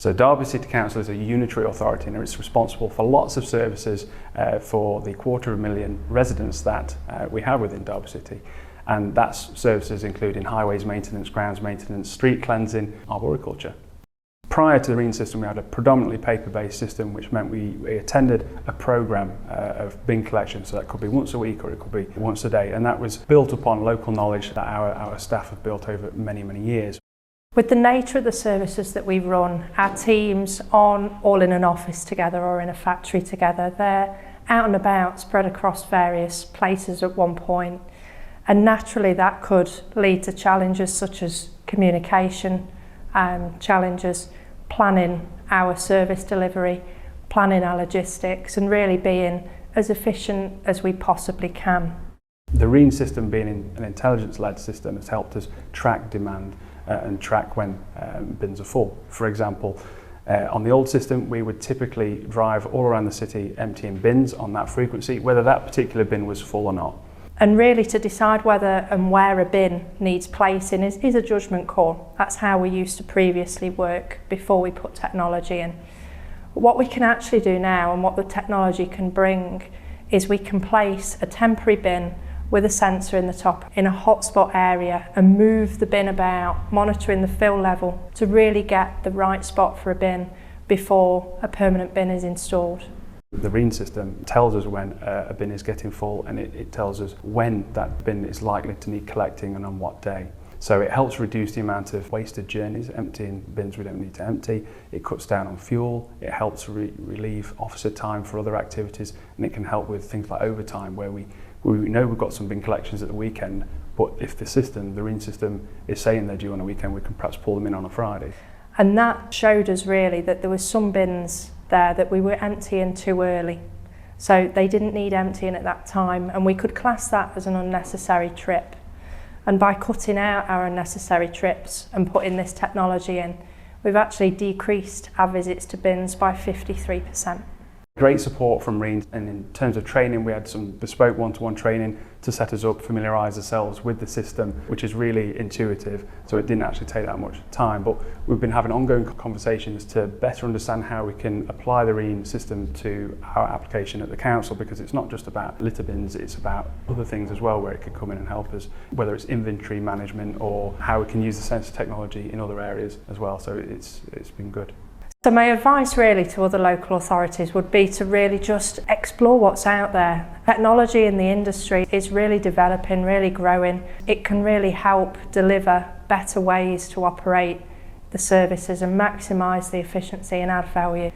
So Derby City Council is a unitary authority and it's responsible for lots of services for the 250,000 residents that we have within Derby City. And that's services including highways maintenance, grounds maintenance, street cleansing, arboriculture. Prior to the REEN system, we had a predominantly paper-based system, which meant we attended a programme of bin collection. So that could be once a week or it could be once a day. And that was built upon local knowledge that our staff have built over many, many years. With the nature of the services that we run, our teams aren't all in an office together or in a factory together. They're out and about, spread across various places at one point. And naturally that could lead to challenges such as communication, challenges planning our service delivery, planning our logistics, and really being as efficient as we possibly can. The REEN system, being an intelligence-led system, has helped us track demand and track when bins are full. For example, on the old system, we would typically drive all around the city emptying bins on that frequency, whether that particular bin was full or not. And really to decide whether and where a bin needs placing is a judgment call. That's how we used to previously work before we put technology in. But what we can actually do now and what the technology can bring is we can place a temporary bin with a sensor in the top in a hotspot area and move the bin about, monitoring the fill level to really get the right spot for a bin before a permanent bin is installed. The REEN system tells us when a bin is getting full, and it tells us when that bin is likely to need collecting and on what day. So it helps reduce the amount of wasted journeys, emptying bins we don't need to empty. It cuts down on fuel, it helps relieve officer time for other activities, and it can help with things like overtime where we know we've got some bin collections at the weekend, but if the REEN system is saying they're due on a weekend, we can perhaps pull them in on a Friday. And that showed us really that there were some bins there that we were emptying too early. So they didn't need emptying at that time, and we could class that as an unnecessary trip. And by cutting out our unnecessary trips and putting this technology in, we've actually decreased our visits to bins by 53%. Great support from REEN, and in terms of training, we had some bespoke one-to-one training to set us up, familiarise ourselves with the system, which is really intuitive, so it didn't actually take that much time. But we've been having ongoing conversations to better understand how we can apply the REEN system to our application at the council, because it's not just about litter bins, it's about other things as well where it could come in and help us, whether it's inventory management or how we can use the sensor technology in other areas as well. So it's been good. So my advice really to other local authorities would be to really just explore what's out there. Technology in the industry is really developing, really growing. It can really help deliver better ways to operate the services and maximise the efficiency and add value.